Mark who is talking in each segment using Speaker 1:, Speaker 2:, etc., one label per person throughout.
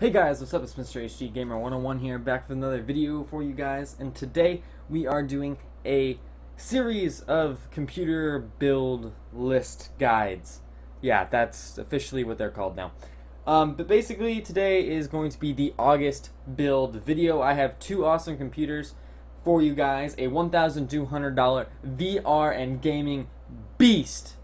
Speaker 1: Hey guys, what's up? It's Mr. HD Gamer 101 here, back with another video for you guys, and today we are doing a series of computer build list guides. Yeah, that's officially what they're called now. But basically today is going to be the August build video. I have two awesome computers for you guys, a $1,200 VR and gaming beast.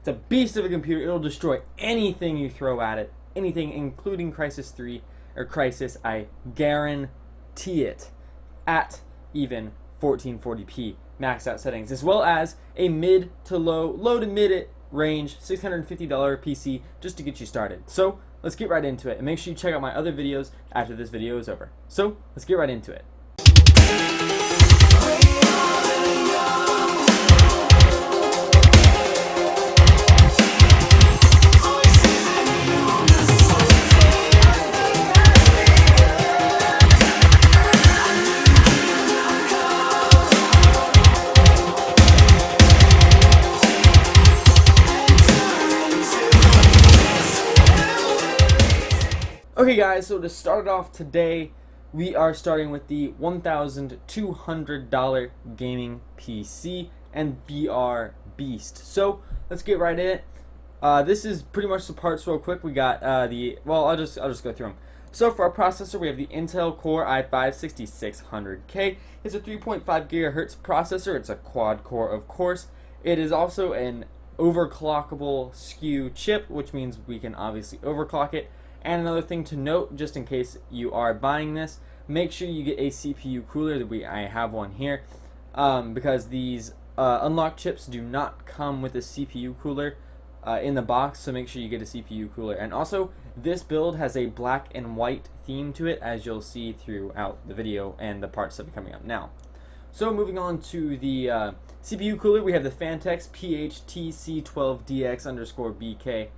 Speaker 1: It's a beast of a computer. It'll destroy anything you throw at it. Anything, including Crysis 3 or Crysis, I guarantee it, at even 1440p maxed out settings, as well as a mid to low to mid range $650 PC just to get you started. So let's get right into it, and make sure you check out my other videos after this video is over. So let's get right into it. Okay guys, so to start off today, we are starting with the $1,200 gaming PC and VR beast. So let's get right in it. This is pretty much the parts real quick. We got I'll just go through them. So for our processor, we have the Intel Core i5-6600K. It's a 3.5 gigahertz processor. It's a quad core, of course. It is also an overclockable SKU chip, which means we can obviously overclock it. And another thing to note, just in case you are buying this, make sure you get a CPU cooler. I have one here, because these unlocked chips do not come with a CPU cooler in the box, so make sure you get a CPU cooler. And also, this build has a black and white theme to it, as you'll see throughout the video and the parts that are coming up now. So moving on to the CPU cooler, we have the Fantex PHTC12DX_BK.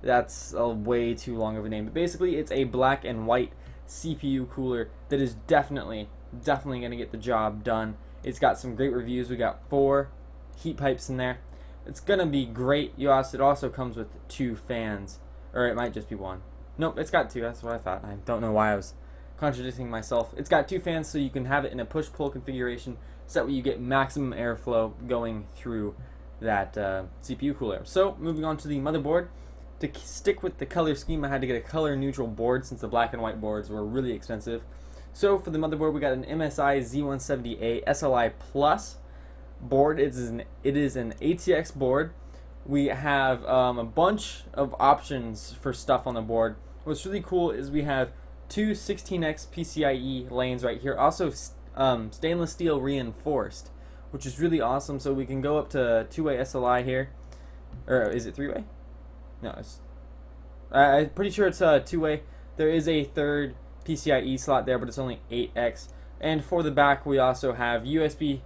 Speaker 1: That's a way too long of a name, but basically it's a black and white CPU cooler that is definitely going to get the job done. It's got some great reviews. We got 4 heat pipes in there. It's going to be great. It also comes with 2 fans, or it might just be 1. Nope, it's got 2. That's what I thought. I don't know why I was contradicting myself. It's got 2 fans, so you can have it in a push-pull configuration, so that way you get maximum airflow going through that CPU cooler. So moving on to the motherboard. To stick with the color scheme, I had to get a color neutral board since the black and white boards were really expensive. So for the motherboard, we got an MSI Z170A SLI Plus board. It is an ATX board. We have a bunch of options for stuff on the board. What's really cool is we have 2 16x PCIe lanes right here. Also stainless steel reinforced, which is really awesome. So we can go up to 2-way SLI here. Or is it 3-way? No, I'm pretty sure it's 2-way. There is a third PCIe slot there, but it's only 8x. And for the back, we also have USB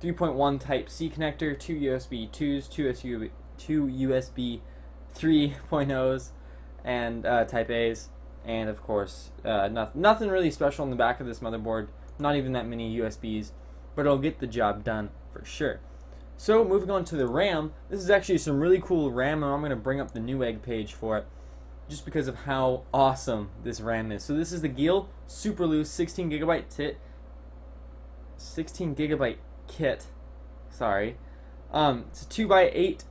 Speaker 1: 3.1 Type-C connector, 2 USB 2s, 2 USB 3.0s, and Type-A's. And of course, nothing really special on the back of this motherboard. Not even that many USBs, but it'll get the job done for sure. So moving on to the RAM, this is actually some really cool RAM, and I'm going to bring up the Newegg page for it, just because of how awesome this RAM is. So this is the Gill Super Loose 16 gigabyte kit. Sorry, it's a 2x8.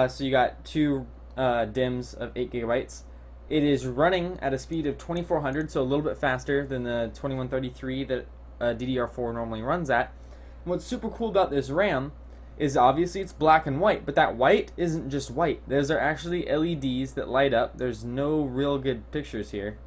Speaker 1: So you got 2 DIMMs of 8 gigabytes. It is running at a speed of 2400, so a little bit faster than the 2133 that DDR4 normally runs at. What's super cool about this RAM is obviously it's black and white, but that white isn't just white. Those are actually LEDs that light up. There's no real good pictures here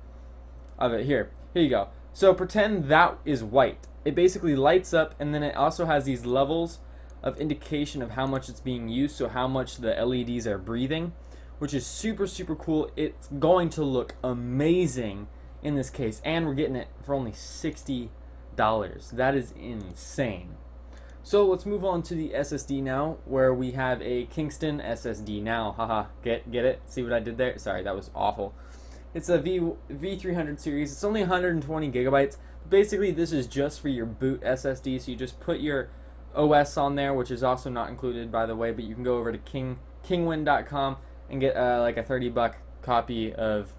Speaker 1: of it. Here you go. So pretend that is white. It basically lights up, and then it also has these levels of indication of how much it's being used, so how much the LEDs are breathing, which is super cool. It's going to look amazing in this case, and we're getting it for only $60. That is insane. So let's move on to the SSD now, where we have a Kingston SSD now. Haha, get it? See what I did there? Sorry, that was awful. It's a V300 series. It's only 120 gigabytes. Basically, this is just for your boot SSD, so you just put your OS on there, which is also not included, by the way, but you can go over to kingwin.com and get like a $30 copy of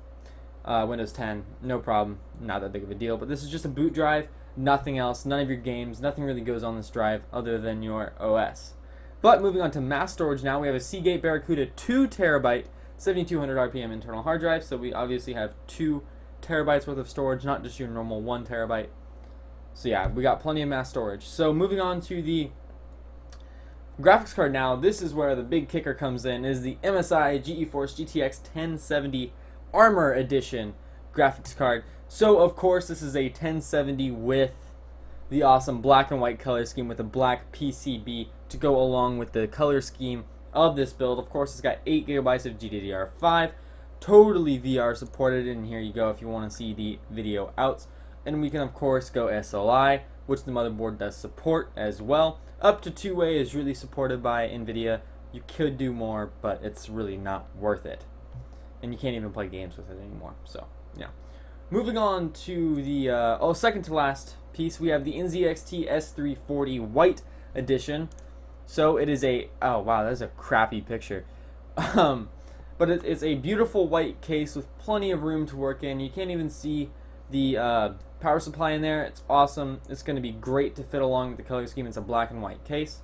Speaker 1: Windows 10, no problem, not that big of a deal. But this is just a boot drive, nothing else, none of your games, nothing really goes on this drive other than your OS. But moving on to mass storage now, we have a Seagate Barracuda 2 terabyte, 7200 RPM internal hard drive. So we obviously have 2 terabytes worth of storage, not just your normal 1 terabyte. So yeah, we got plenty of mass storage. So moving on to the graphics card now, this is where the big kicker comes in, is the MSI GeForce GTX 1070 Armor Edition graphics card. So of course this is a 1070 with the awesome black and white color scheme with a black PCB to go along with the color scheme of this build. Of course it's got 8 gigabytes of GDDR5, totally VR supported, and here you go if you want to see the video outs. And we can of course go SLI, which the motherboard does support as well. Up to 2-way is really supported by NVIDIA. You could do more, but it's really not worth it. And you can't even play games with it anymore. So, yeah. Moving on to the, second to last piece, we have the NZXT S340 White Edition. So it is a, oh wow, that's a crappy picture. But it's a beautiful white case with plenty of room to work in. You can't even see the power supply in there. It's awesome. It's going to be great to fit along with the color scheme. It's a black and white case.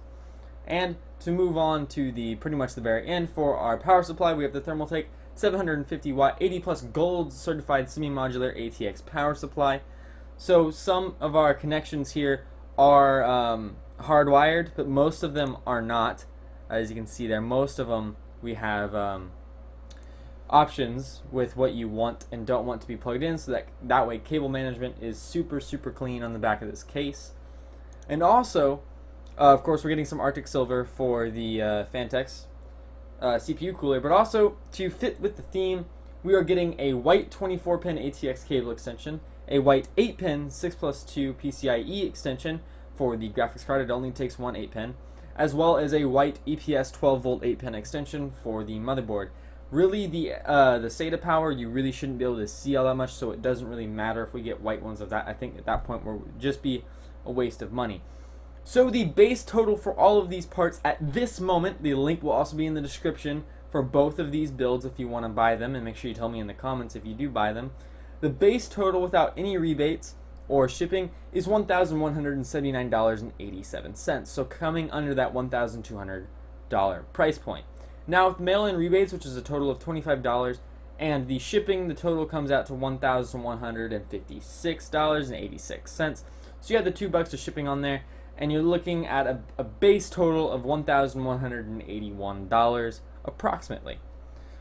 Speaker 1: And to move on to the pretty much the very end for our power supply, we have the Thermaltake 750 watt 80 plus gold certified semi-modular ATX power supply. So some of our connections here are hardwired, but most of them are not. As you can see there, most of them we have options with what you want and don't want to be plugged in, so that way cable management is super clean on the back of this case. And also, of course, we're getting some Arctic Silver for the Fantex CPU cooler, but also to fit with the theme, we are getting a white 24-pin ATX cable extension, a white 8-pin 6+2 PCIe extension for the graphics card. It only takes one 8-pin, as well as a white EPS 12-volt 8-pin extension for the motherboard. Really, the SATA power, you really shouldn't be able to see all that much, so it doesn't really matter if we get white ones of that. I think at that point it would just be a waste of money. So the base total for all of these parts at this moment, the link will also be in the description for both of these builds if you want to buy them, and make sure you tell me in the comments if you do buy them. The base total without any rebates or shipping is $1,179.87, so coming under that $1,200 price point. Now with mail-in rebates, which is a total of $25, and the shipping, the total comes out to $1,156.86. So you have the $2 of shipping on there, and you're looking at a base total of $1,181 approximately.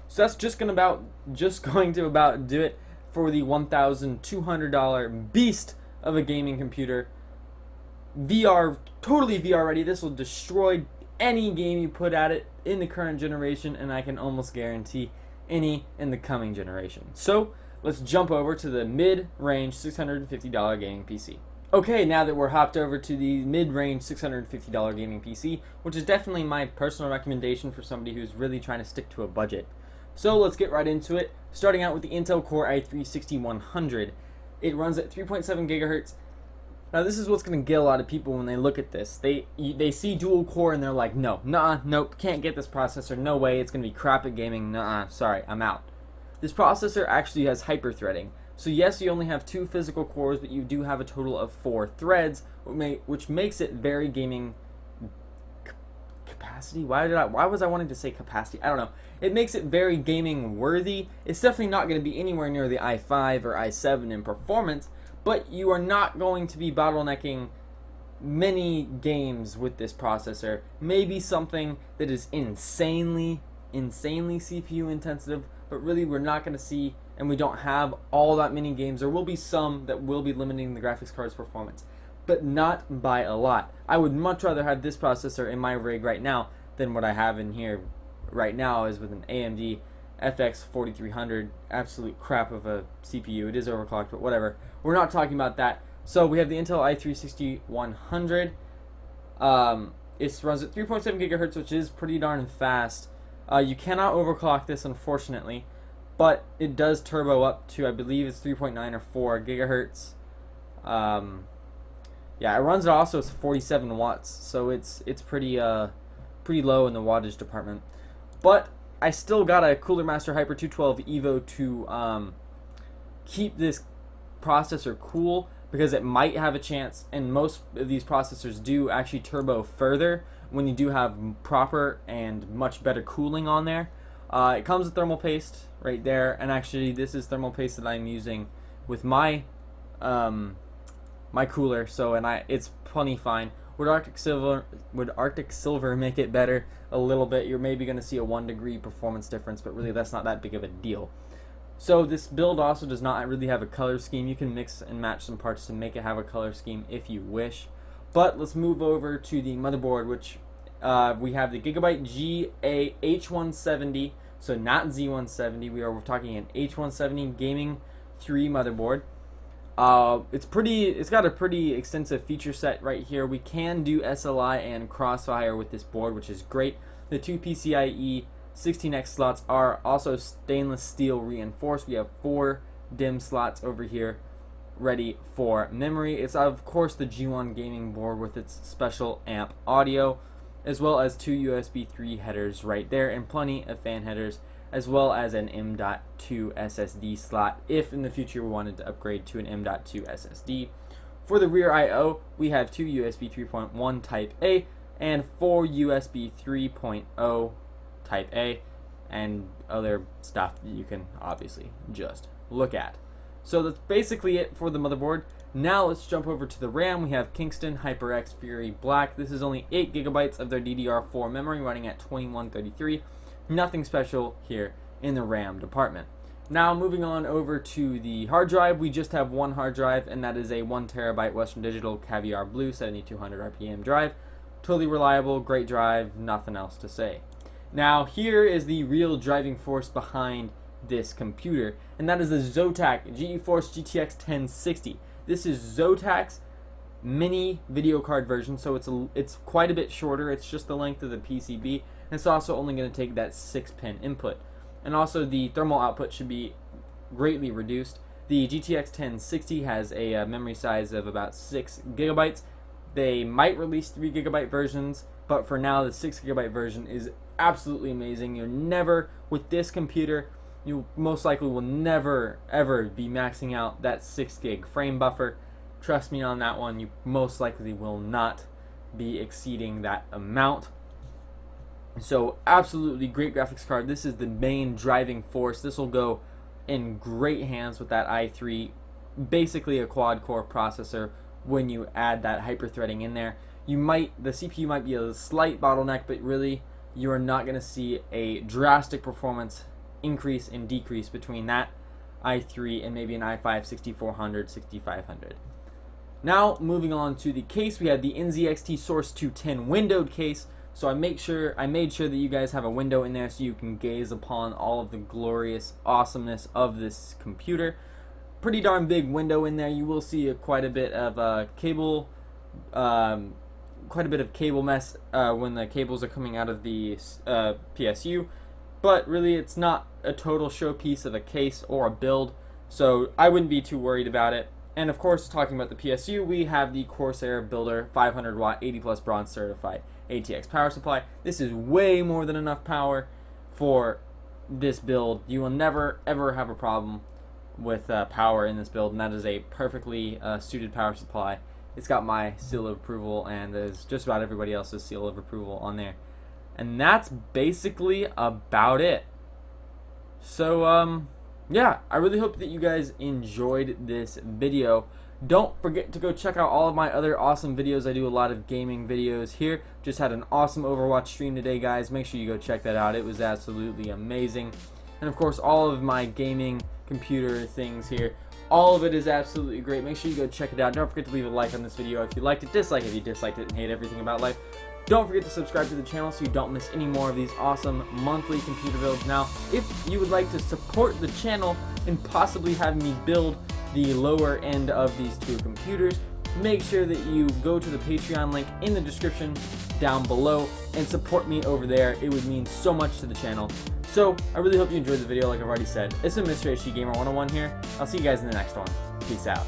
Speaker 1: So that's just going to about do it for the $1,200 beast of a gaming computer. VR, totally VR ready. This will destroy any game you put at it in the current generation, and I can almost guarantee any in the coming generation. So let's jump over to the mid-range $650 gaming PC. Okay, now that we're hopped over to the mid-range $650 gaming PC, which is definitely my personal recommendation for somebody who's really trying to stick to a budget. So let's get right into it, starting out with the Intel Core i3-6100. It runs at 3.7 gigahertz. Now this is what's going to get a lot of people when they look at this. They see dual core and they're like, no, nope, can't get this processor, no way, it's going to be crap at gaming, sorry, I'm out. This processor actually has hyper-threading. So yes, you only have 2 physical cores, but you do have a total of 4 threads, which makes it very gaming capacity. Why was I wanting to say capacity? I don't know. It makes it very gaming worthy. It's definitely not going to be anywhere near the i5 or i7 in performance, but you are not going to be bottlenecking many games with this processor. Maybe something that is insanely CPU intensive, but really we're not going to see, and we don't have all that many games. There will be some that will be limiting the graphics card's performance, but not by a lot. I would much rather have this processor in my rig right now than what I have in here right now is with an AMD FX-4300. Absolute crap of a CPU. It is overclocked, but whatever. We're not talking about that. So we have the Intel i3-6100. It runs at 3.7 gigahertz, which is pretty darn fast. You cannot overclock this, unfortunately, but it does turbo up to, I believe it's 3.9 or 4 gigahertz. Yeah, it runs at also 47 watts, so it's pretty low in the wattage department. But I still got a Cooler Master Hyper 212 Evo to keep this processor cool, because it might have a chance, and most of these processors do actually turbo further when you do have proper and much better cooling on there. It comes with thermal paste right there, and actually this is thermal paste that I'm using with my my cooler, so it's plenty fine. Would Arctic Silver make it better a little bit? You're maybe going to see a 1 degree performance difference, but really that's not that big of a deal. So this build also does not really have a color scheme. You can mix and match some parts to make it have a color scheme if you wish. But let's move over to the motherboard, which we have the Gigabyte H170, so not Z170. We're talking an H170 Gaming 3 motherboard. It's got a pretty extensive feature set right here. We can do SLI and Crossfire with this board, which is great. The 2 PCIe 16X slots are also stainless steel reinforced. We have 4 DIMM slots over here ready for memory. It's of course the G1 gaming board with its special amp audio, as well as 2 USB 3 headers right there, and plenty of fan headers, as well as an M.2 SSD slot if in the future we wanted to upgrade to an M.2 SSD. For the rear I/O, we have 2 USB 3.1 Type A and 4 USB 3.0 Type A, and other stuff that you can obviously just look at. So that's basically it for the motherboard. Now let's jump over to the RAM. We have Kingston HyperX Fury Black. This is only 8 gigabytes of their DDR4 memory running at 2133. Nothing special here in the RAM department. Now moving on over to the hard drive, we just have one hard drive, and that is a 1 terabyte Western Digital Caviar Blue 7200 RPM drive. Totally reliable, great drive, nothing else to say. Now here is the real driving force behind this computer, and that is the Zotac GeForce GTX 1060. This is Zotac's mini video card version, so it's quite a bit shorter. It's just the length of the PCB, and it's also only going to take that 6-pin input. And also the thermal output should be greatly reduced. The GTX 1060 has a memory size of about 6 gigabytes. They might release 3 gigabyte versions, but for now the 6 gigabyte version is absolutely amazing. You're never, with this computer, you most likely will never ever be maxing out that 6 gig frame buffer. Trust me on that one, you most likely will not be exceeding that amount. So absolutely great graphics card. This is the main driving force. This will go in great hands with that i3, basically a quad core processor. When you add that hyper-threading in there, the CPU might be a slight bottleneck, but really you are not going to see a drastic performance increase and decrease between that i3 and maybe an i5 6400, 6500. Now moving on to the case, we had the NZXT Source 210 windowed case. So I made sure that you guys have a window in there so you can gaze upon all of the glorious awesomeness of this computer. Pretty darn big window in there. You will see quite a bit of cable mess when the cables are coming out of the PSU, but really it's not a total showpiece of a case or a build, so I wouldn't be too worried about it. And of course, talking about the PSU, we have the Corsair Builder 500 watt 80 plus bronze certified ATX power supply. This is way more than enough power for this build. You will never ever have a problem with power in this build, and that is a perfectly suited power supply. It's got my seal of approval, and there's just about everybody else's seal of approval on there. And that's basically about it. So yeah, I really hope that you guys enjoyed this video. Don't forget to go check out all of my other awesome videos. I do a lot of gaming videos here. Just had an awesome Overwatch stream today, guys. Make sure you go check that out. It was absolutely amazing. And of course, all of my gaming computer things here, all of it is absolutely great. Make sure you go check it out. Don't forget to leave a like on this video if you liked it, dislike it if you disliked it and hate everything about life. Don't forget to subscribe to the channel so you don't miss any more of these awesome monthly computer builds. Now, if you would like to support the channel and possibly have me build the lower end of these two computers, make sure that you go to the Patreon link in the description down below and support me over there. It would mean so much to the channel. So I really hope you enjoyed the video. Like I've already said, it's a Mr. HD Gamer 101 here. I'll see you guys in the next one. Peace out.